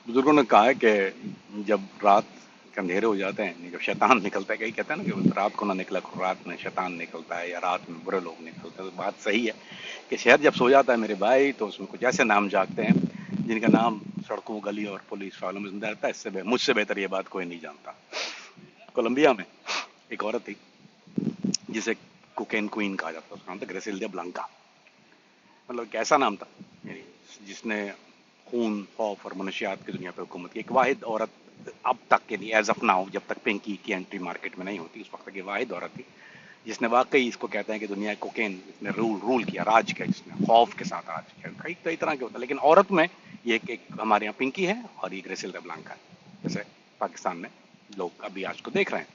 बुजुर्गों ने कहा है कि जब रात के अंधेरे हो जाते हैं, जब शैतान निकलता है, कहीं कहते हैं ना कि रात को ना निकला करो, रात में शैतान निकलता है या रात में बुरे लोग निकलते हैं। तो बात सही है कि शहर जब सो जाता है मेरे भाई, तो उसमें कुछ ऐसे नाम जागते हैं जिनका नाम सड़कों गली और पुलिस वालों में जिंदा रहता है। मुझसे बेहतर ये बात कोई नहीं जानता। कोलंबिया में एक औरत थी जिसे कोकेन क्वीन कहा जाता था। उसका नाम था ग्रेसिल्डा ब्लांका। मतलब एक ऐसा नाम था यानी जिसने खून खौफ और मनुष्यात की दुनिया पे हुकूमत की। एक वाहिद औरत अब तक, यानी एज ऑफ नाउ, जब तक पिंकी की एंट्री मार्केट में नहीं होती उस वक्त तक ये वाहिद औरत थी जिसने वाकई इसको कहते हैं कि दुनिया कोकेन जिसने रूल रूल किया, राज किया, जिसने खौफ के साथ राज किया। कई कई तरह के होता है, लेकिन औरत में ये एक हमारे यहाँ पिंकी है और ये ग्रेसिल्डा ब्लांका है, जैसे पाकिस्तान में लोग अभी आज को देख रहे हैं।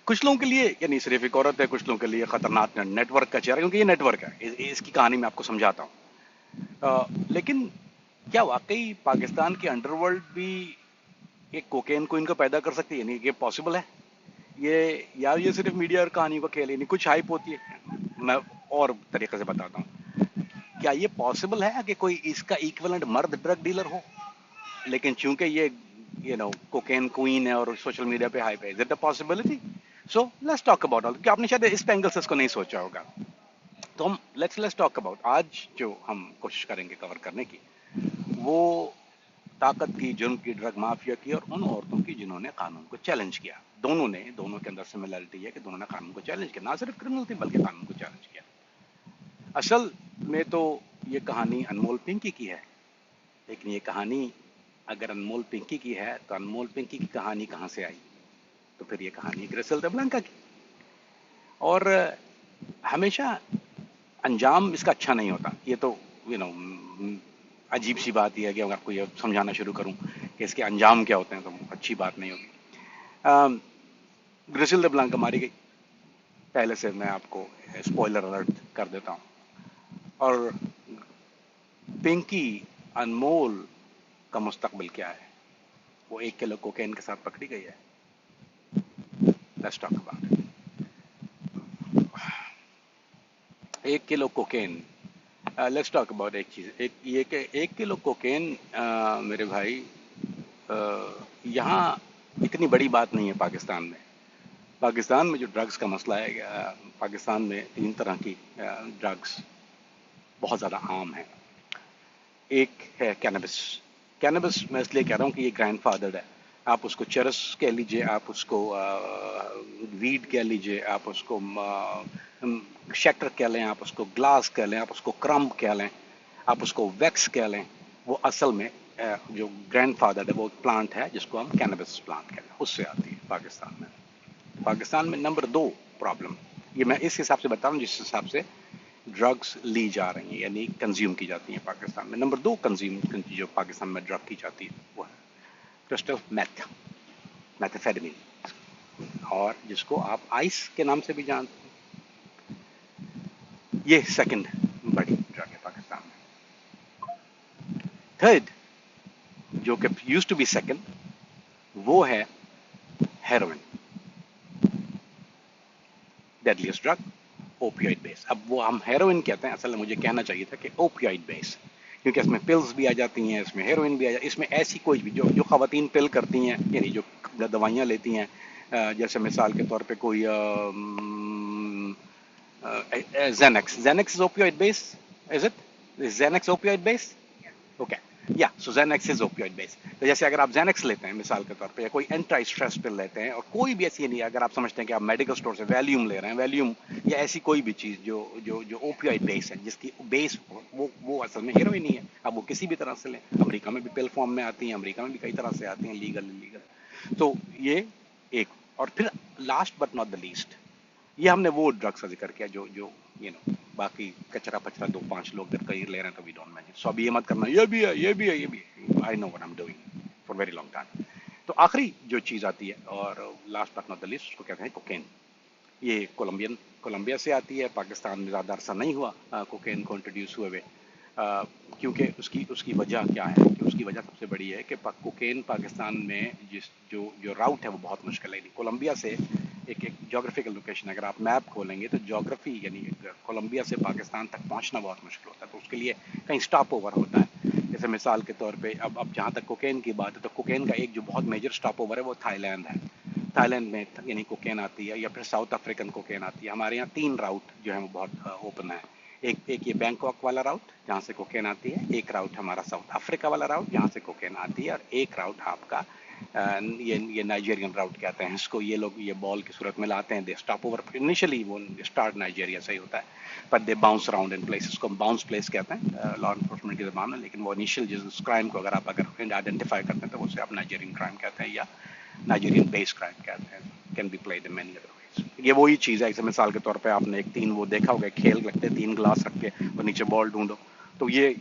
कुछ लोगों के लिए ये नहीं सिर्फ एक औरत है, कुछ लोगों के लिए खतरनाक नेटवर्क का चेहरा, क्योंकि ये नेटवर्क है। इसकी कहानी मैं आपको समझाता हूँ। लेकिन क्या वाकई पाकिस्तान की अंडरवर्ल्ड भी एक कोकेन को इनको पैदा कर सकती है? नहीं, ये पॉसिबल है ये, या ये सिर्फ मीडिया और कहानी का खेल है? नहीं, कुछ हाइप होती है। मैं और तरीके से बताता हूँ। क्या ये पॉसिबल है कि कोई इसका इक्विवेलेंट मर्द ड्रग डीलर हो, लेकिन चूंकि ये कोकेन क्वीन है और सोशल मीडिया पे हाइप है? Is it a possibility? So let's talk about all, कि आपने शायद इस एंगल से इसको नहीं सोचा होगा। तो हम लेट्स टॉक अबाउट, आज जो हम कोशिश करेंगे कवर करने की, वो ताकत की, जुर्म की, ड्रग माफिया की, और उन औरतों की जिन्होंने कानून को चैलेंज किया। दोनों के अंदर सिमिलरिटी है कि दोनों ने कानून को चैलेंज किया, ना सिर्फ क्रिमिनल थी बल्कि कानून को चैलेंज किया। असल में तो ये कहानी अनमोल पिंकी की है, लेकिन ये कहानी अगर अनमोल पिंकी की है तो अनमोल पिंकी की कहानी कहाँ से आई? तो फिर ये कहानी ग्रेसिल्डा ब्लांका की। और हमेशा अंजाम इसका अच्छा नहीं होता। ये तो यू नो अजीब सी बात यह है कि अगर आपको ये समझाना शुरू करूं कि इसके अंजाम क्या होते हैं तो अच्छी बात नहीं होगी। ग्रिसिल्डा ब्लांका मारी गई, पहले से मैं आपको स्पॉइलर अलर्ट कर देता हूं। और पिंकी, अनमोल का मुस्तकबिल क्या है? वो 1 किलो कोकेन के साथ पकड़ी गई है। Let's talk about 1 kilo cocaine. Let's talk about एक चीज, एक ये कि 1 किलो कोकेन, मेरे भाई, यहाँ इतनी बड़ी बात नहीं है पाकिस्तान में। पाकिस्तान में जो ड्रग्स का मसला है, पाकिस्तान में 3 तरह की ड्रग्स बहुत ज़्यादा आम है। एक है कैनबिस। कैनबिस मैं इसलिए कह रहा हूँ कि ये ग्रैंडफादर्ड है। आप उसको चरस कह लीजिए, आप उसको वीड कह लीजिए, आप उसको शटर कह लें, आप उसको ग्लास कह लें, आप उसको क्रम्ब कह लें, आप उसको वैक्स कह लें। वो असल में जो ग्रैंडफादर है वो प्लांट है जिसको हम कैनबिस प्लांट कहते हैं, उससे आती है पाकिस्तान में। पाकिस्तान में नंबर 2 प्रॉब्लम, ये मैं इस हिसाब से बता रहा हूँ जिस हिसाब से ड्रग्स ली जा रही हैं, यानी कंज्यूम की जाती हैं पाकिस्तान में। नंबर 2 कंज्यूम जो पाकिस्तान में ड्रग की जाती है वो है क्रिस्टल मैथ, मैथेफेटामिन, और जिसको आप आइस के नाम से भी जानते हैं। ये सेकंड बड़ी ड्रग है पाकिस्तान में। थर्ड, जो कि यूज्ड टू बी सेकंड, वो है heroin, deadliest drug, opioid base. अब वो हम हेरोइन कहते हैं, असल में मुझे कहना चाहिए था कि ओपियोइड बेस, क्योंकि इसमें पिल्स भी आ जाती हैं, इसमें हेरोइन भी आ जाती है। इसमें ऐसी कोई भी जो जो खवातीन पिल करती हैं, यानी जो दवाइयाँ लेती हैं, जैसे मिसाल के तौर पे कोई Xanax, Xanax is opioid base, is it? Xanax opioid base? Okay, yeah so Xanax is opioid base. तो जैसे अगर आप जेनेक्स लेते हैं मिसाल के तौर पे, या कोई एंटी स्ट्रेस पिल लेते हैं, और कोई भी ऐसी नहीं, अगर आप समझते हैं कि आप मेडिकल स्टोर से वैल्यूम ले रहे हैं, वैल्यूम या ऐसी कोई भी चीज जो जो जो ओपियोइड बेस है, जिसकी बेस वो असल में हीरोइन ही है। अब वो किसी भी तरह से लें, अमेरिका में भी पिल फॉर्म में आती हैं, अमेरिका में भी कई तरह से आती हैं, लीगल इलीगल। तो ये एक, और फिर last but not the least, ये हमने वो ड्रग्स का जिक्र किया जो जो बाकी कचरा पचरा 2-5 लोग अगर कहीं ले रहे हैं तो वी डोंट मैनेज। सो अब ये मत करना ये भी है, ये भी है, ये भी है। I know what I am doing for very long time. तो आखिरी जो चीज आती है और last but not the list, उसको कहते हैं कोकेन। ये कोलंबिया से आती है, पाकिस्तान में ज़्यादा अरसा नहीं हुआ कोकेन को इंट्रोड्यूस हुए हुए। क्योंकि उसकी उसकी वजह क्या है, कि उसकी वजह सबसे बड़ी है कि कोकेन पाकिस्तान में जिस जो जो राउट है वो बहुत मुश्किल है। कोलंबिया से एक एक जोग्राफिकल लोकेशन, अगर आप मैप खोलेंगे तो जोग्राफी यानी कोलंबिया से पाकिस्तान तक पहुंचना बहुत मुश्किल होता है, तो उसके लिए कहीं स्टॉप ओवर होता है। جیسے مثال کے طور پہ اب جہاں تک کوکین کی بات ہے تو کوکین کا ایک جو بہت میجر اسٹاپ اوور ہے وہ تھائی لینڈ ہے. تھائی لینڈ میں یعنی کوکین آتی ہے یا پھر ساؤتھ افریقن کوکین آتی ہے. ہمارے یہاں 3 راؤٹ جو ہے وہ بہت اوپن ہے. ایک یہ بینکاک والا راؤٹ جہاں سے کوکین آتی ہے, ایک راؤٹ ہمارا ساؤتھ افریقہ والا راؤٹ جہاں سے کوکین آتی ہے, اور ایک راؤٹ آپ کا یہ نائجیرین راؤٹ کہتے ہیں اس کو. یہ لوگ یہ بال کی صورت میں لاتے ہیں, دے اسٹاپ اوور انیشلی, وہ اسٹارٹ نائجیریا سے ہی ہوتا ہے, but they bounce around in places, کو باؤنس پلیس کہتے ہیں لا انفورسمنٹ کی زبان میں. لیکن وہ انیشیل جس کرائم کو اگر آئیڈینٹیفائی کرتے ہیں تو اسے آپ نائجیرین کرائم کہتے ہیں یا نائجیرین بیس کرائم کہتے ہیں. Can be pleaded in many other ways. یہ وہی چیز ہے. جیسے مثال کے طور پہ آپ نے ایک 3 وہ دیکھا ہوگا, کھیل رکھتے 3 گلاس رکھ کے اور نیچے بال ڈھونڈو, تو یہ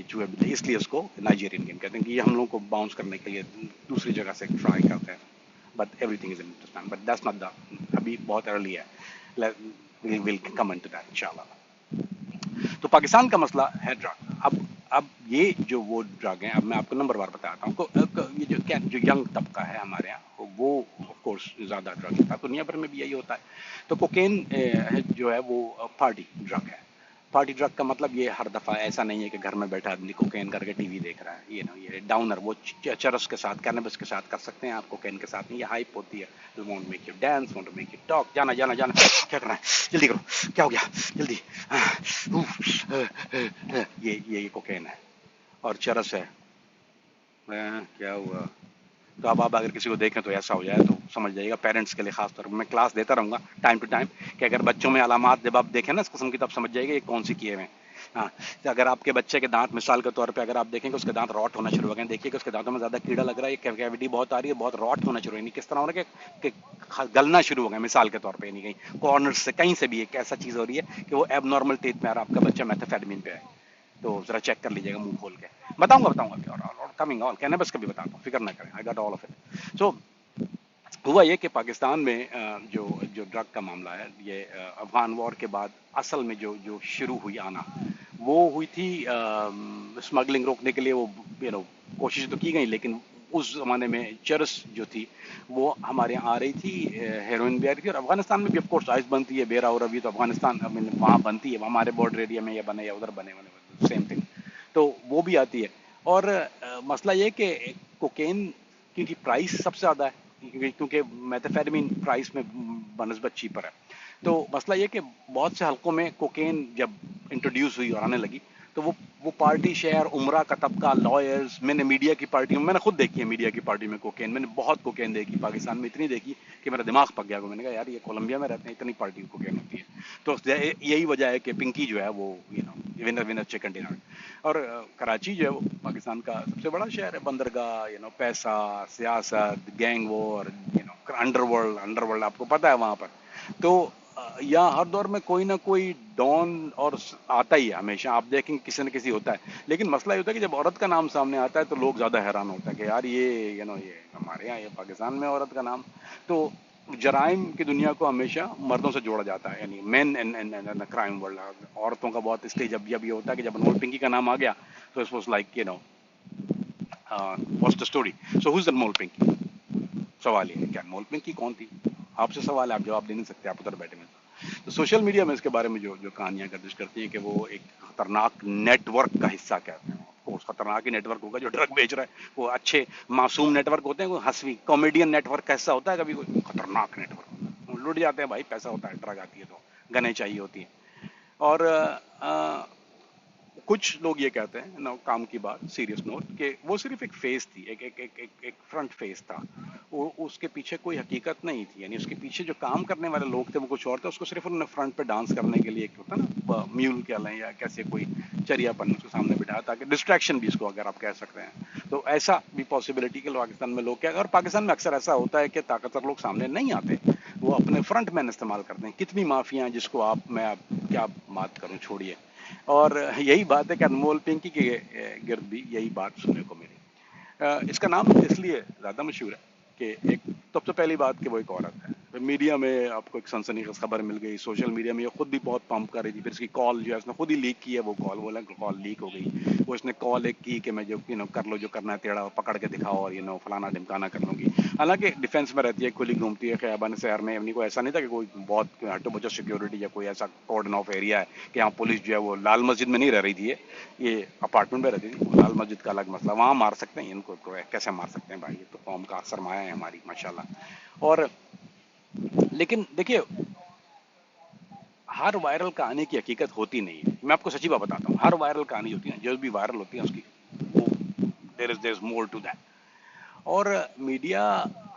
جو ہے اس لیے اس کو نائجیرین گیم کہتے ہیں کہ یہ ہم لوگوں کو باؤنس کرنے کے لیے دوسری جگہ سے ٹرائی کرتے ہیں. But every thing is in Hindustan, but that's not the, ابھی بہت ارلی ہے, ول کم ان ٹو دیٹ انشاءاللہ. تو پاکستان کا مسئلہ ہے ڈرگ. اب یہ جو وہ ڈرگ ہیں, اب میں آپ کو نمبر وار بتاتا ہوں. یہ جو ینگ طبقہ ہے ہمارے یہاں وہ آف کورس زیادہ ڈرگ لیتا ہے, دنیا بھر میں بھی یہی ہوتا ہے. تو کوکین جو ہے وہ پارٹی ڈرگ ہے. پارٹی ڈرگ کا مطلب یہ ہر دفعہ ایسا نہیں ہے کہ گھر میں بیٹھا آدمی کوکین کر کے ٹی وی دیکھ رہا ہے. یہ ڈاؤنر, وہ چرس کے ساتھ, کینبس کے ساتھ کر سکتے ہیں آپ, کوکین کے ساتھ نہیں. یہ ہائپ ہوتی ہے, want make you dance, want make you talk, جانا جانا جانا, کیا کرنا ہے جلدی کرو, کیا ہو گیا جلدی, یہ کوکین ہے. اور چرس ہے, کیا ہوا. تو اب آپ اگر کسی کو دیکھیں تو ایسا ہو جائے تو سمجھ جائیے گا. پیرنٹس کے لیے خاص طور پر میں کلاس دیتا رہوں گا ٹائم ٹو ٹائم کہ اگر بچوں میں علامات جب آپ دیکھیں نا اس قسم کی, تب سمجھ جائیے گا یہ کون سی کیے ہوئے ہیں. ہاں, اگر آپ کے بچے کے دانت مثال کے طور پہ اگر آپ دیکھیں کہ اس کے دانت راٹ ہونا شروع ہو گئے, دیکھیے کہ اس کے دانتوں میں زیادہ کیڑا لگ رہا ہے, کیویٹی بہت آ رہی ہے, بہت راٹ ہونا شروع ہے. یعنی کس طرح ہو رہا ہے کہ گلنا شروع ہو گئے مثال کے طور پہ, یعنی کہیں کارنر سے کہیں سے بھی ایک ایسا چیز ہو رہی ہے کہ وہ ایب نارمل ٹیتھ میں, اور آپ کا بچہ میتھافیٹامین پہ ہے تو ذرا چیک کر لیجیے گا منہ کھول کے. بتاؤں گا کمنگ آل کینبس کا بھی بتاتا ہوں, فکر نہ کریں, I got all of it. So ہوا یہ کہ پاکستان میں جو ڈرگ کا معاملہ ہے, یہ افغان وار کے بعد اصل میں جو شروع ہوئی آنا, وہ ہوئی تھی اسمگلنگ روکنے کے لیے. وہ کوشش تو کی گئی, لیکن اس زمانے میں چرس جو تھی وہ ہمارے یہاں آ رہی تھی, ہیروئن بھی آ رہی تھی, اور افغانستان میں بھی آف کورس آئس بنتی ہے, بیرا اور ابھی تو افغانستان وہاں بنتی ہے, ہمارے بارڈر ایریا میں یا بنے یا ادھر بنے سیم تھنگ, تو وہ بھی آتی ہے. اور مسئلہ یہ کہ کوکین کیونکہ پرائس سب سے زیادہ ہے, کیونکہ میتھافیٹامین پرائس میں بنسبت چیپر ہے. تو مسئلہ یہ کہ بہت سے حلقوں میں کوکین جب انٹروڈیوس ہوئی اور آنے لگی تو وہ پارٹی شہر عمرہ کا طبقہ, لائرز, میں نے میڈیا کی پارٹی میں نے خود دیکھی ہے, میڈیا کی پارٹی میں کوکین, میں نے بہت کوکین دیکھی پاکستان میں, اتنی دیکھی کہ میرا دماغ پک گیا. میں نے کہا یار یہ کولمبیا میں رہتے ہیں, اتنی پارٹی کوکین ہوتی ہے. تو یہی وجہ ہے کہ پنکی جو ہے وہ ونر چکن ڈنر. اور کراچی جو ہے وہ پاکستان کا سب سے بڑا شہر ہے, بندرگاہ, پیسہ, سیاست, گینگ وار, انڈر ورلڈ آپ کو پتا ہے وہاں پر. تو یہاں ہر دور میں کوئی نہ کوئی ڈان اور آتا ہی ہے ہمیشہ, آپ دیکھیں کسی نہ کسی ہوتا ہے. لیکن مسئلہ یہ ہوتا ہے کہ جب عورت کا نام سامنے آتا ہے تو لوگ زیادہ حیران ہوتا ہے کہ یار یہ ہمارے یہاں, یہ پاکستان میں عورت کا نام. تو جرائم کی دنیا کو ہمیشہ مردوں سے جوڑا جاتا ہے, یعنی مین ان کرائم ورلڈ. عورتوں کا بہت, اس لیے جب یہ ہوتا ہے کہ جب انمول پنکی کا نام آ گیا تو it was like what's the story. So who's Anmol Pinky. سوال یہ ہے کہ انمول پنکی کون تھی. آپ سے سوال ہے, آپ جواب دے نہیں سکتے, آپ ادھر بیٹھے ہیں. تو سوشل میڈیا میں اس کے بارے میں جو کہانیاں گردش کرتی ہیں کہ وہ ایک خطرناک نیٹ ورک کا حصہ کہتے ہیں. خطرناک ہی نیٹ ورک ہوگا جو ڈرگ بیچ رہا ہے. وہ اچھے معصوم نیٹ ورک ہوتے ہیں, وہ ہنسوی کامیڈین نیٹ ورک کا حصہ ہوتا ہے, کبھی کوئی خطرناک نیٹ ورک لٹ جاتے ہیں بھائی, پیسہ ہوتا ہے, ڈرگ آتی ہے تو گنے چاہیے ہوتی ہیں. اور کچھ لوگ یہ کہتے ہیں, کام کی بات, سیریس نوٹ, کہ وہ صرف ایک فیس تھی, ایک فرنٹ فیس تھا. وہ اس کے پیچھے کوئی حقیقت نہیں تھی. یعنی اس کے پیچھے جو کام کرنے والے لوگ تھے وہ کچھ اور تھے. اس کو صرف انہوں نے فرنٹ پہ ڈانس کرنے کے لیے ایک ہوتا نا میول کہہ لیں یا کیسے کوئی چریا پن اس کے سامنے بٹھایا, تاکہ ڈسٹریکشن بھی اس کو اگر آپ کہہ سکتے ہیں. تو ایسا بھی پاسبلٹی کہ پاکستان میں لوگ کیا, اور پاکستان میں اکثر ایسا ہوتا ہے کہ طاقتور لوگ سامنے نہیں آتے, وہ اپنے فرنٹ مین استعمال کرتے ہیں. کتنی مافیاں جس کو میں کیا بات کروں, چھوڑیے. اور یہی بات ہے کہ انمول پنکی کے گرد بھی یہی بات سننے کو ملی. اس کا نام اس لیے زیادہ مشہور ہے کہ ایک سب سے پہلی بات کہ وہ ایک عورت ہے. मीडिया में आपको एक सनसनीखेज खबर मिल गई, सोशल मीडिया में ये खुद भी बहुत पंप कर रही थी, फिर इसकी कॉल जो है उसने खुद ही लीक की है, वो कॉल बोला कॉल लीक हो गई। वो इसने कॉल एक की कि मैं जो कर लो जो करना है टेढ़ा पकड़ के दिखाओ और फलाना ढिमकाना कर लूंगी। हालांकि डिफेंस में रहती है, खुली घूमती है खयाबान शहर में, अपनी को ऐसा नहीं था कि कोई बहुत हट्टो बच्चो सिक्योरिटी या कोई ऐसा कॉर्डन ऑफ एरिया है कि यहाँ पुलिस जो है वो लाल मस्जिद में नहीं रह रही थी, ये अपार्टमेंट में रहती थी। लाल मस्जिद का अलग मसला, वहाँ मार सकते हैं इनको, तो कैसे मार सकते हैं भाई, ये तो कौम का सरमाया है हमारी माशाल्लाह। और लेकिन देखिए, हर वायरल कहानी की हकीकत होती नहीं है। मैं आपको सच्ची बात बताता हूँ, हर वायरल कहानी होती है, जो भी वायरल होती है उसकी वो there is more to that. और मीडिया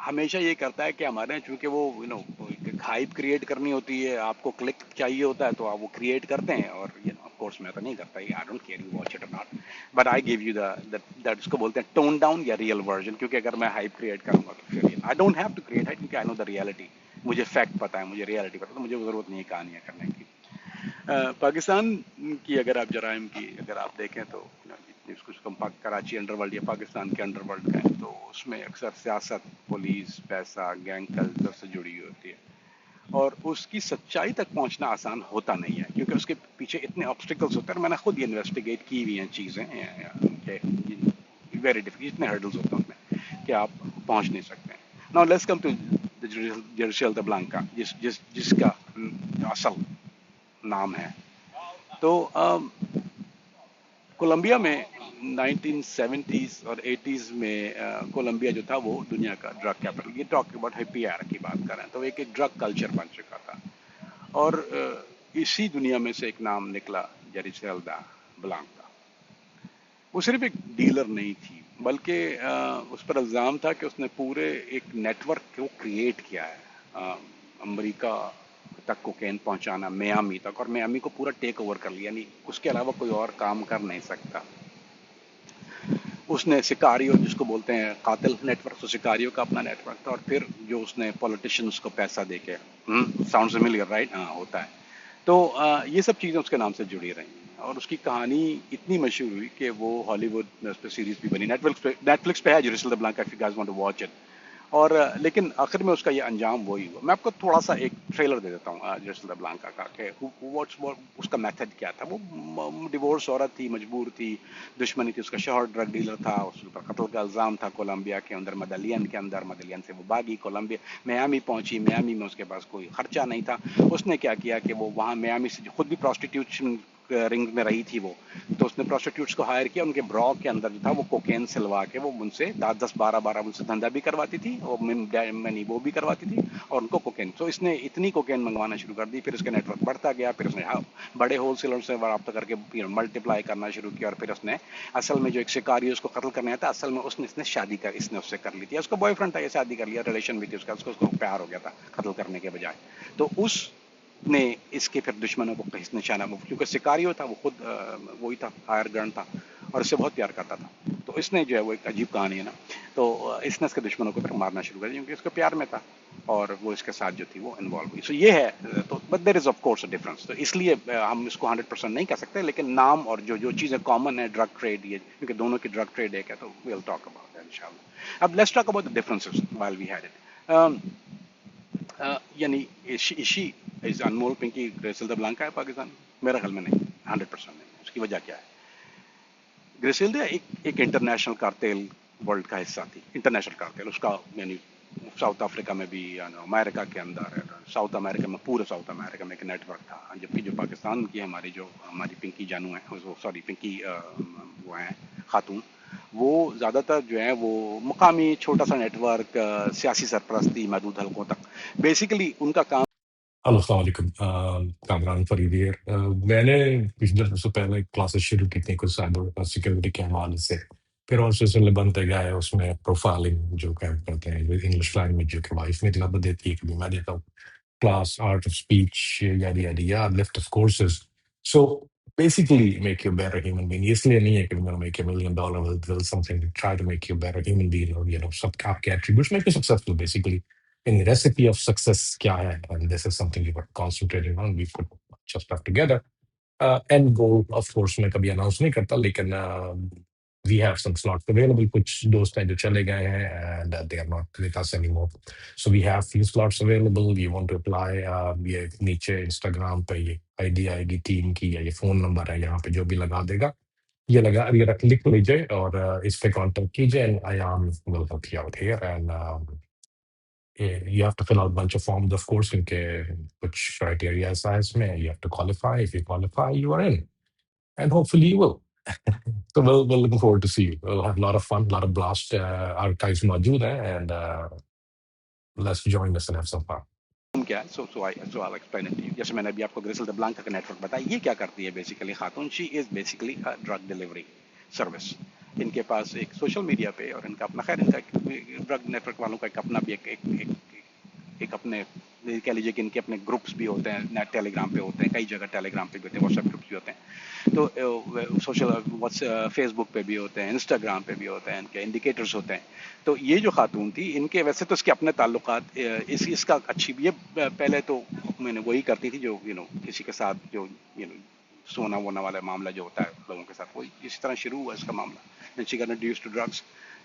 हमेशा ये करता है कि हमारे यहाँ चूंकि वो एक हाइप क्रिएट करनी होती है, आपको क्लिक चाहिए होता है तो आप वो क्रिएट करते हैं। और ऑफ कोर्स मैं तो नहीं करता, I don't care you watch it और not, but I give you that उसको बोलते हैं टोन डाउन या रियल वर्जन। क्योंकि अगर मैं हाइप क्रिएट करूंगा तो फिर I don't have to create hype, क्योंकि आई नो द रियलिटी। मुझे फैक्ट पता है, मुझे रियलिटी पता है, तो मुझे जरूरत नहीं है कहानियां करने की। पाकिस्तान की अगर आप जराइम की अगर आप देखें तो जितनी उसको कराची अंडरवर्ल्ड या पाकिस्तान के अंडरवर्ल्ड का है, तो उसमें अक्सर सियासत, पुलिस, पैसा, गैंग कल्चर से जुड़ी हुई होती है। और उसकी सच्चाई तक पहुंचना आसान होता नहीं है, क्योंकि उसके पीछे इतने ऑब्स्टिकल्स होते हैं। और मैंने खुद इन्वेस्टिगेट की हुई हैं चीज़ें, वेरी डिफिकल्ट, इतने हर्डल्स होते हैं उसमें कि आप पहुंच नहीं सकते। Now let's come to Jerusalem the Blanca, जिसका असल नाम है। तो कोलंबिया में 1970s और 80s में कोलंबिया जो था वो दुनिया का ड्रग कैपिटल, ये टॉक अबाउट हैप्पी आवर की बात करें तो एक एक ड्रग कल्चर बन चुका था। और इसी दुनिया में से एक नाम निकला, जेरिसेल्दा ब्लांका। वो सिर्फ एक डीलर नहीं थी, बल्कि उस पर इल्ज़ाम था कि उसने पूरे एक नेटवर्क को क्रिएट किया है, अमेरिका तक कोकेन पहुंचाना, मियामी तक, और मियामी को पूरा टेक ओवर कर लिया, यानी उसके अलावा कोई और काम कर नहीं सकता। उसने सिकारियो, जिसको बोलते हैं कातिल नेटवर्क, तो सिकारियो का अपना नेटवर्क था। और फिर जो उसने पॉलिटिशियंस को पैसा देके, साउंड फेमिलियर राइट, हाँ होता है। तो ये सब चीज़ें उसके नाम से जुड़ी रही। और उसकी कहानी इतनी मशहूर हुई कि वो हॉलीवुड में उस पर सीरीज भी बनी, नेटफ्लिक्स पे है Jerusalem the Blanca, if you guys want to watch it. और लेकिन आखिर में उसका ये अंजाम वही हुआ। मैं आपको थोड़ा सा एक ट्रेलर दे देता हूँ जेरूसलम द ब्लांका का, कि उसका मेथड क्या था। वो डिवोर्स औरत थी, मजबूर थी, दुश्मनी थी, उसका शौहर ड्रग डीलर था, उस पर कत्ल का इल्ज़ाम था कोलंबिया के अंदर, मदलियन के अंदर। मदलियन से वो भागी, कोलंबिया मियामी पहुंची, मियामी में उसके पास कोई खर्चा नहीं था। उसने क्या किया कि वो वहाँ मियामी से खुद भी प्रोस्टिट्यूशन रिंग में रही थी वो, तो उसने प्रोस्टिट्यूट्स को हायर किया, उनके ब्रॉ के अंदर जो था वो कोकेन सिलवा के वो उनसे 10-10 12-12 उनसे धंधा भी करवाती थी, और मनी वो भी करवाती थी, और उनको कोकेन। तो इसने इतनी कोकेन मंगवाना शुरू कर दी, फिर इसका नेटवर्क बढ़ता गया, फिर उसने बड़े होलसेलर से रब्ता करके मल्टीप्लाई करना शुरू किया। और फिर उसने असल में जो एक शिकारी उसको कत्ल करने आता, असल में इसने शादी कर, इसने उससे कर ली थी, उसका बॉयफ्रेंड था, ये शादी कर लिया, रिलेशन भी थी उसका, उसको प्यार हो गया था कत्ल करने के बजाय। तो उस ने इसके फिर दुश्मनों को कहीं निशाना, क्योंकि शिकारियों था वो खुद, वही था, हायर गन था, और इससे बहुत प्यार करता था। तो इसने जो है वो एक अजीब कहानी है ना, तो इसने इसके दुश्मनों को फिर मारना शुरू कर दिया, क्योंकि इसको प्यार में था और वो इसके साथ जो थी वो इन्वॉल्व हुई। सो ये है। तो but there is of course a difference, तो इसलिए हम इसको 100% नहीं कह सकते, लेकिन नाम और जो जो चीज़ें कॉमन है, ड्रग ट्रेड, ये क्योंकि दोनों की ड्रग ट्रेड एक है, तो we will talk about that इंशाल्लाह। अब let's talk about the differences while we had it. यानी Ishi is Anmol Pinky Griselda Blanca है पाकिस्तान में? मेरा ख्याल में नहीं, 100% नहीं। उसकी वजह क्या है? ग्रेसिल्दा एक इंटरनेशनल कार्टेल वर्ल्ड का हिस्सा थी, इंटरनेशनल कार्टेल उसका, यानी साउथ अफ्रीका में भी, अमेरिका के अंदर, साउथ अमेरिका में, पूरे साउथ अमेरिका में एक नेटवर्क था। जबकि जो पाकिस्तान की हमारी पिंकी जानू है, सॉरी पिंकी वो हैं खातून, वो ज़्यादातर जो है वो मुकामी छोटा सा नेटवर्क, सियासी सरपरस्ती, महदूद हलकों तक, बेसिकली उनका काम। हेलो अस्सलाम वालेकुम कामरान फरीद हियर। मैंने कुछ दिनों से पहले क्लासेस शुरू की थी कुछ साइबर सिक्योरिटी के हवाले से। फिर और सिलसिले बनते गए, उसमें प्रोफाइलिंग जो क्या करते हैं इंग्लिश लैंग्वेज, जो कि वाइफ मेरी लब देती है, कभी मैं देता हूँ क्लास, आर्ट ऑफ स्पीच, यादी यादी या lift off courses. So basically make you better human being. इसलिए नहीं है कि make a $1 million, will something to try to make you better human being, और सब आपके attributes make you successful basically. in the recipe of success kya hai, and this is something we were concentrating on. We put bunch of stuff together. End goal of course मैं कभी announce नहीं करता, लेकिन we have some slots available. کچھ دوست ہیں جو چلے گئے ہیں and they are not with us anymore. So we have few slots available. We want to apply. یہ نیچے انسٹاگرام پہ یہ آئی ڈی آئے گی ٹیم کی یا یہ فون نمبر ہے یہاں پہ جو بھی لگا دے گا یہ لگا یہ لکھ لیجیے اور اس پہ کانٹیکٹ کیجیے and Ayaan will help you out here and you have to fill out a bunch of forms of course کیونکہ کچھ criteria ہے اس میں. You have to qualify. If you qualify you are in and hopefully you will. So we're looking forward to see you. We'll have a lot of fun, a lot of blast. Archives موجود ہیں and let's join us and have some fun. کیا ہے so I'll explain it to you. جیسے میں نے ابھی آپ کو گریسل د بلانکا کا نیٹ ورک بتایا. یہ کیا کرتی ہے بیسیکلی خاتون؟ She is basically drug delivery service. ان کے پاس ایک سوشل میڈیا پہ اور ان کا اپنا خیر ان کا ڈرگ نیٹ ورک والوں کا ایک اپنا بھی ایک اپنے کہہ لیجیے کہ ان کے اپنے گروپس بھی ہوتے ہیں. نیٹ ٹیلی گرام پہ ہوتے ہیں, کئی جگہ ٹیلی گرام پہ بھی ہوتے ہیں, واٹس ایپ گروپس بھی ہوتے ہیں, تو سوشل فیس بک پہ بھی ہوتے ہیں, انسٹاگرام پہ بھی ہوتے ہیں, ان کے انڈیکیٹرز ہوتے ہیں. تو یہ جو خاتون تھی ان کے ویسے تو اس کے اپنے تعلقات اس کا اچھی بھی ہے. پہلے تو میں نے وہی کرتی تھی جو کسی کے ساتھ جو سونا وونا والا معاملہ جو ہوتا ہے لوگوں کے ساتھ, وہی اسی طرح شروع ہوا اس کا معاملہ. And she got introduced to drugs.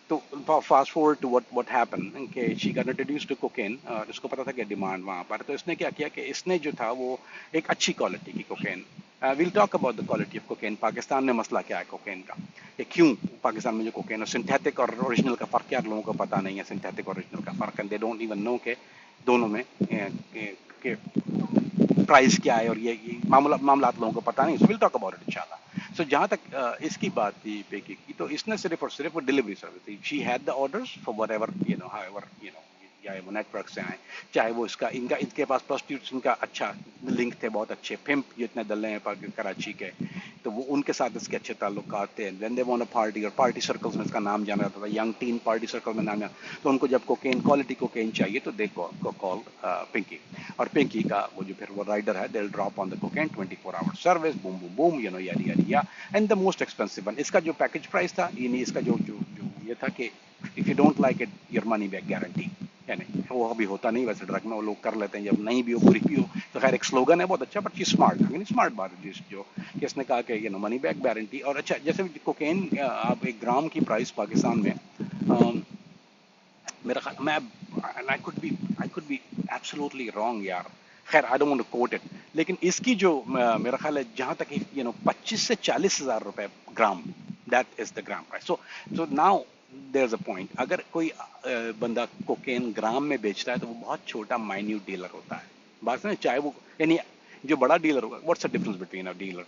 تو fast forward to what happened کہ she got introduced to cocaine. اور اس کو پتا تھا کہ ڈیمانڈ وہاں پر, تو اس نے کیا کیا کہ اس نے جو تھا وہ ایک اچھی کوالٹی کی cocaine. We'll talk about the quality of cocaine. Pakistan میں مسئلہ کیا ہے کوکین کا, کہ کیوں پاکستان میں جو کوکین ہے سنتھیٹک اور اوریجنل کا فرق کیا لوگوں کو پتہ نہیں ہے. سنتھیٹک اور اوریجنل کا فرق ہے, دے ڈونٹ ایون نو کہ دونوں میں کہ پرائز کیا ہے, اور یہ معاملات لوگوں کو پتہ نہیں. سو ویل ٹاک اباؤٹ اٹ انشاءاللہ. سو جہاں تک اس کی بات تھی پیکی کی, تو اس نے صرف اور صرف وہ ڈلیوری سروس تھی. She had the orders for what ever چاہے وہ نیٹ ورک سے آئیں, چاہے وہ اس کا ان کے پاس پروسٹیوٹس کا اچھا لنک تھے, بہت اچھے پمپ جتنے دلے ہیں کراچی کے, تو وہ ان کے ساتھ اس کے اچھے تعلقات تھے. When they want a party, اور پارٹی سرکلز میں اس کا نام جانا جاتا تھا, ینگ ٹین پارٹی سرکل میں نام جانا. تو ان کو جب کوکین کوالٹی کوکین چاہیے تو دے کال پنکی. اور پنکی کا وہ جو پھر وہ رائڈر ہے, they will drop on the cocaine 24 hour service, boom boom boom, یادی یادی یا. And the most expensive one, اس کا جو پیکج پرائز تھا, یعنی اس کا جو یہ تھا کہ if you don't like it your money back guarantee. یعنی وہ ابھی ہوتا نہیں ویسے ڈرگ میں, وہ لوگ کر لیتے ہیں جب نہیں بھی ہو بری بھی ہو. تو خیر ایک سلوگن ہے بہت اچھا, بٹ یہ اسمارٹ, یعنی اسمارٹ بات ہے جو کہ اس نے کہا کہ منی بیک گارنٹی. اور اچھا جیسے کوکین آپ ایک گرام کی پرائس پاکستان میں میرا خیال میں I could be absolutely wrong یار, خیر I don't want to quote it, لیکن اس کی جو میرا خیال ہے جہاں تک 25 سے 40 ہزار روپے gram, that is the gram price. So now there's a point. اگر کوئی بندہ کوکین گرام میں بیچتا ہے تو وہ بہت چھوٹا مائنیوٹ ڈیلر ہوتا ہے. بات نہیں, چاہے وہ یعنی جو بڑا ڈیلر ہوگا, what's the difference between a dealer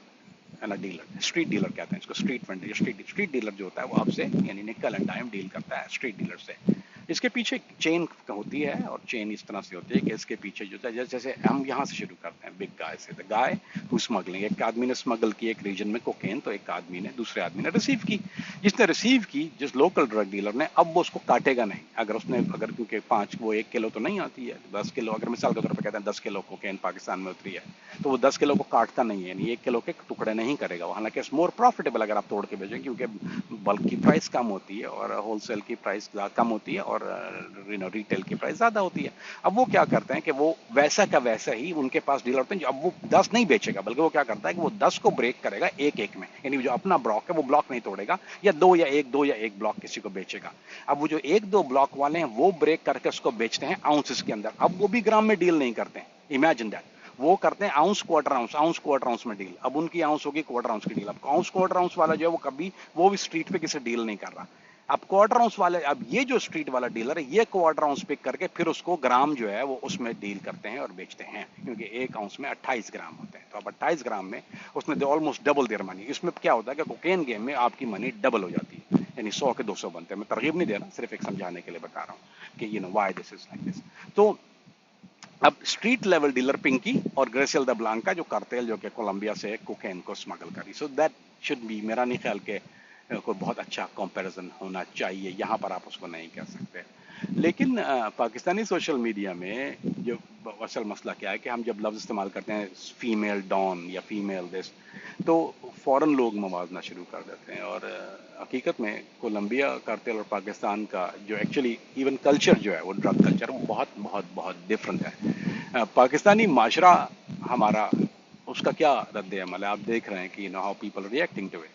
and a dealer? Street dealer کہتے ہیں اس کو, اسٹریٹ وینڈر. اسٹریٹ ڈیلر جو ہوتا ہے وہ آپ سے یعنی نکل اینڈ ٹائم ڈیل کرتا ہے اسٹریٹ ڈیلر سے. اس کے پیچھے چین ہوتی ہے, اور چین اس طرح سے ہوتی ہے کہ اس کے پیچھے جو ہے جیسے ہم یہاں سے شروع کرتے ہیں بگ گائے سے, دا گائے ہو اسمگلنگ. ایک آدمی نے اسمگل کی ایک ریجن میں کوکین, تو ایک آدمی نے دوسرے آدمی نے ریسیو کی. جس نے ریسیو کی, جس لوکل ڈرگ ڈیلر نے, اب وہ اس کو کاٹے گا نہیں. اگر اس نے کیونکہ 5 وہ 1 کلو تو نہیں آتی ہے, 10 کلو, اگر مثال کے طور پہ کہتے ہیں 10 کلو کوکین پاکستان میں اتری ہے, تو وہ 10 کلو کو کاٹتا نہیں ہے, یعنی 1 کلو کے ٹکڑے نہیں کرے گا. حالانکہ اس مور پروفیٹیبل اگر آپ توڑ کے بیچیں, کیونکہ بلک کی پرائس کم ہوتی ہے اور ہول سیل کی پرائس کم ہوتی ہے, اور ریٹیل کی پرائس زیادہ ہوتی ہے. اب وہ کیا کرتے ہیں کہ وہ ویسا کا ویسا ہی ان کے پاس ڈیلر ہوتے ہیں. اب وہ 10 نہیں بیچے گا, بلکہ وہ کیا کرتا ہے کہ وہ 10 کو بریک کرے گا ایک میں, یعنی جو اپنا بلاک ہے وہ بلاک نہیں توڑے گا, یا 2 یا 1 بلاک کسی کو بیچے گا. اب وہ جو 1-2 بلاک والے ہیں وہ بریک کر کے اس کو بیچتے ہیں آؤنسز کے اندر. اب وہ بھی گرام میں ڈیل نہیں کرتے ہیں, امیجن دیٹ. وہ کرتے ہیں آؤنس کوارٹر آؤنس میں ڈیل. اب ان کی آؤنس ہوگی کوارٹر آؤنس کی ڈیل. اب آؤنس کوارٹر آؤنس والا جو ہے وہ کبھی وہ بھی اسٹریٹ پہ کسی ڈیل نہیں کر رہا. اب کوارٹر آؤنس والے, اب یہ جو اسٹریٹ والا ڈیلر ہے یہ کوارٹر آؤنس پک کر کے پھر اس کو گرام جو ہے وہ اس میں ڈیل کرتے ہیں اور بیچتے ہیں, کیونکہ 1 آؤنس میں 28 گرام ہوتے ہیں. تو اب 28 گرام میں اس میں آلموسٹ ڈبل دیئر منی. اس میں کیا ہوتا ہے کہ کوکین گیم میں آپ کی منی ڈبل ہو جاتی ہے, یعنی 100 کے 200 بنتے ہیں. میں ترغیب نہیں دے رہا, صرف ایک سمجھانے کے لیے بتا رہا ہوں کہ why this is like this. تو اب اسٹریٹ لیول ڈیلر پنکی اور گریسل دا بلانکا جو کارٹیل جو کہ کولمبیا سے کوکین کو اسمگل کری. سو دیٹ شوڈ بی, میرا نہیں خیال کہ کوئی بہت اچھا کمپیریزن ہونا چاہیے, یہاں پر آپ اس کو نہیں کہہ سکتے. لیکن پاکستانی سوشل میڈیا میں جو اصل مسئلہ کیا ہے کہ ہم جب لفظ استعمال کرتے ہیں فیمیل ڈان یا فیمیل دس, تو فوراً لوگ موازنہ شروع کر دیتے ہیں. اور حقیقت میں کولمبیا کارٹیل اور پاکستان کا جو ایکچولی ایون کلچر جو ہے وہ ڈرگ کلچر وہ بہت بہت بہت ڈفرینٹ ہے. پاکستانی معاشرہ ہمارا اس کا کیا رد عمل ہے, آپ دیکھ رہے ہیں کہ how people reacting to it.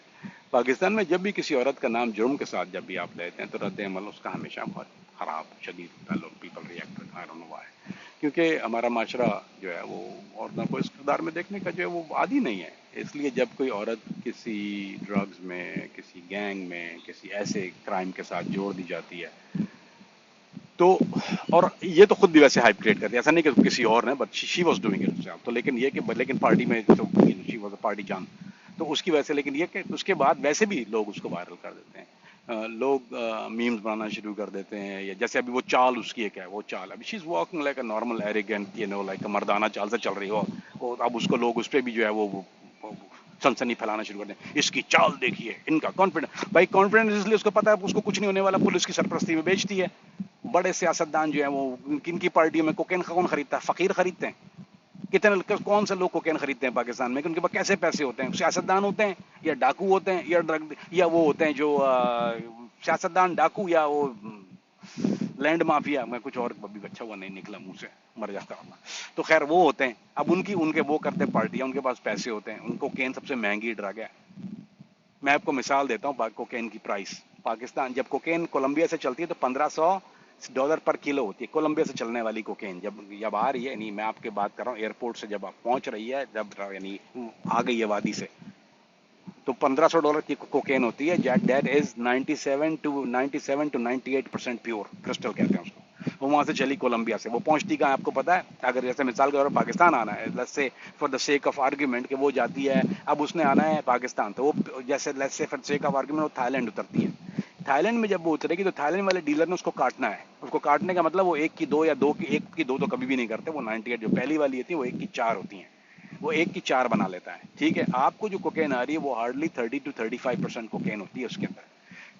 Pakistan में जब भी किसी औरत का नाम जुर्म के साथ जब भी आप लेते हैं तो रद्द अमल उसका हमेशा बहुत खराब शदीद होता है. लोग people react I don't know why, क्योंकि हमारा माशरा जो है वो औरतों को इस किरदार में देखने का जो है वो आदी नहीं है. इसलिए जब कोई औरत किसी ड्रग्स में, किसी गैंग में, किसी ऐसे क्राइम के साथ जोड़ दी जाती है तो, और ये तो खुद भी वैसे हाइप क्रिएट करती है, ऐसा नहीं कि किसी और ने, but she was doing it तो, लेकिन ये कि लेकिन पार्टी में तो शी वाज अ पार्टी जान, तो उसकी वजह से, लेकिन ये कि उसके बाद वैसे भी लोग उसको वायरल कर देते हैं. लोग मीम्स बनाना शुरू कर देते हैं, या जैसे अभी वो चाल उसकी एक है, वो चाल अभी she is walking like a normal arrogant, you know, like मर्दाना चाल से चल रही हो, अब उसको लोग उस पर भी जो है वो सनसनी फैलाना शुरू कर दें, इसकी चाल देखिए, इनका कॉन्फिडेंस. भाई कॉन्फिडेंस इसलिए उसको पता है उसको कुछ नहीं होने वाला, पुलिस की सरपरस्ती में बेचती है. बड़े सियासतदान जो है वो किन की पार्टियों में कोकेन कौन खरीदता है? फकीर खरीदते हैं. कितने कौन से लोग कोकेन खरीदते हैं पाकिस्तान में? कि उनके पास कैसे पैसे होते हैं? सियासतदान होते हैं, या डाकू होते हैं, या ड्रग, या वो होते हैं जो सियासतदान, डाकू, या वो लैंड माफिया. मैं कुछ और अभी अच्छा हुआ नहीं निकला मुंह से, मर जाता हूँ. तो खैर वो होते हैं. अब उनकी उनके वो करते हैं पार्टियां, उनके पास पैसे होते हैं, उनको कोकेन सबसे महंगी ड्रग है. मैं आपको मिसाल देता हूँ कोकेन की प्राइस. पाकिस्तान जब कोकेन कोलंबिया से चलती है तो $1500 पर किलो होती है, कोलंबिया से चलने वाली कोकेन जब जब आ रही है, यानी मैं आपके बात कर रहा हूँ एयरपोर्ट से जब आप पहुंच रही है, जब यानी आ गई है वादी से, तो $1500 की कोकेन होती है. That is 97 to 98% pure crystal कहते हैं उसको. वो वहां से चली कोलंबिया से, वो पहुंचती कहाँ है आपको पता है? अगर जैसे मिसाल के तौर पर पाकिस्तान आना है, let's say for the sake of argument कि वो जाती है, अब उसने आना है पाकिस्तान, तो वो जैसे let's say for the sake of argument वो थाईलैंड उतरती है. थाईलैंड में जब वो उतरेगी तो थाईलैंड वाले डीलर ने उसको काटना है. उसको काटने का मतलब वो एक की दो, या दो की एक की दो तो कभी भी नहीं करते. वो 98 जो पहली वाली होती है वो एक की चार होती हैं, वो एक की चार बना लेता है. ठीक है, आपको जो कोकेन आ रही है वो हार्डली 30 to 35% कोकेन होती है उसके अंदर.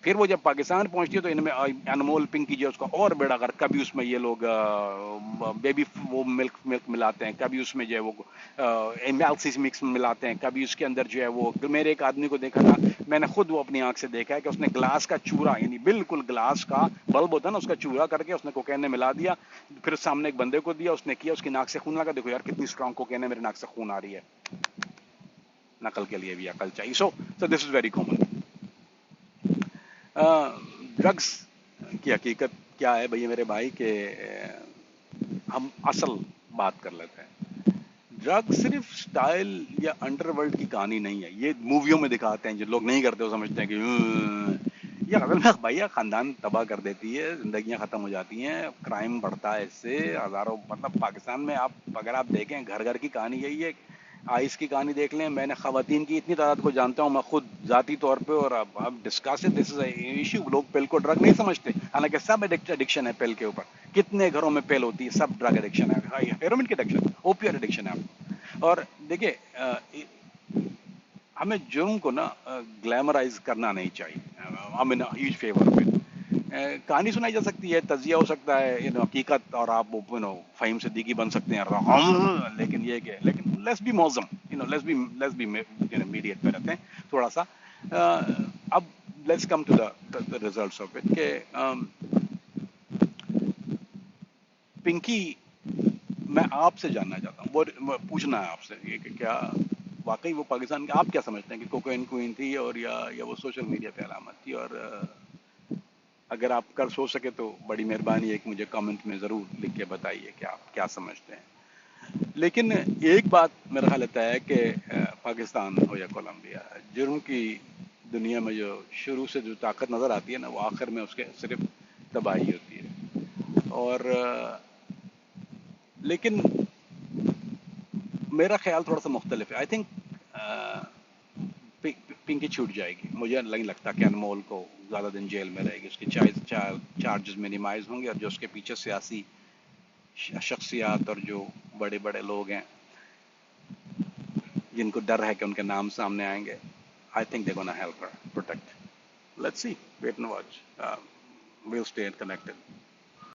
फिर वो जब पाकिस्तान पहुंचती है तो इनमें अनमोल पिंक की जो उसका और बेड़ा कर, कभी उसमें ये लोग बेबी वो मिल्क मिल्क मिलाते हैं, कभी उसमें जो है वो एमएलसी मिक्स मिलाते हैं, कभी उसके अंदर जो है वो, मेरे एक आदमी को देखा था, मैंने खुद वो अपनी आंख से देखा है कि उसने ग्लास का चूरा, यानी बिल्कुल ग्लास का बल्ब होता है ना, उसका चूरा करके उसने कोकेन में मिला दिया, फिर सामने एक बंदे को दिया, उसने किया, उसकी नाक से खून लगा, देखो यार कितनी स्ट्रांग कोकेन है, मेरे नाक से खून आ रही है. नकल के लिए भी अकल चाहिए. So this is very common. Drugs की हकीकत क्या है भैया मेरे भाई के, हम असल बात कर लेते हैं. ड्रग सिर्फ स्टाइल या अंडरवर्ल्ड की कहानी नहीं है. ये मूवियों में दिखाते हैं, जो लोग नहीं करते वो समझते हैं कि ये असल में भैया खानदान तबाह कर देती है, जिंदगियां खत्म हो जाती हैं, क्राइम बढ़ता है इससे. हजारों, मतलब पाकिस्तान में आप अगर आप देखें घर घर की कहानी यही है. आइस की कहानी देख लें, मैंने खवातीन की इतनी तादाद को जानता हूँ मैं खुद जाती तौर पे, और अब discuss it, this is issue. लोग पिल को ड्रग नहीं समझते, हालांकि सब एडिक्शन है पिल के ऊपर. कितने घरों में पिल होती है, सब ड्रग एडिक्शन है, हेरोइन की एडिक्शन, ओपियड एडिक्शन है. और देखिए हमें जुर्म को ना ग्लैमराइज करना नहीं चाहिए. I mean huge favour of it. कहानी सुनाई जा सकती है, तजिया हो सकता है, हकीकत, और आप फहीम सिद्दीकी बन सकते हैं, लेकिन ये कि लेकिन लेट्स बी मौजम, लेट्स बी मीडिएट पे रहते हैं थोड़ा सा. अब let's come to the results of it के पिंकी, मैं आपसे जानना चाहता हूँ, वो पूछना है आपसे ये कि क्या वाकई वो पाकिस्तान के, आप क्या समझते हैं कि कोकेन क्वीन थी, और या वो सोशल मीडिया पे अलामत थी? और अगर आप कर सोच सके तो बड़ी मेहरबानी है कि मुझे कमेंट में ज़रूर लिख के बताइए कि आप क्या समझते हैं. लेकिन एक बात मेरा ख्याल आता है कि पाकिस्तान हो या कोलंबिया, जुर्म की दुनिया में जो शुरू से जो ताकत नज़र आती है ना, वो आखिर में उसके सिर्फ तबाही होती है. और लेकिन मेरा ख्याल थोड़ा सा मुख्तलिफ है. आई थिंक पिंकी छूट जाएगी. मुझे नहीं लगता कि अनमोल को ज़्यादा दिन जेल में रहेगी. उसके चार्जेस मिनिमाइज होंगे, और जो उसके पीछे सियासी शख्सियात और जो बड़े बड़े लोग हैं जिनको डर है कि उनके नाम सामने आएंगे, I think they gonna help her protect. Let's see, wait and watch. We'll stay connected.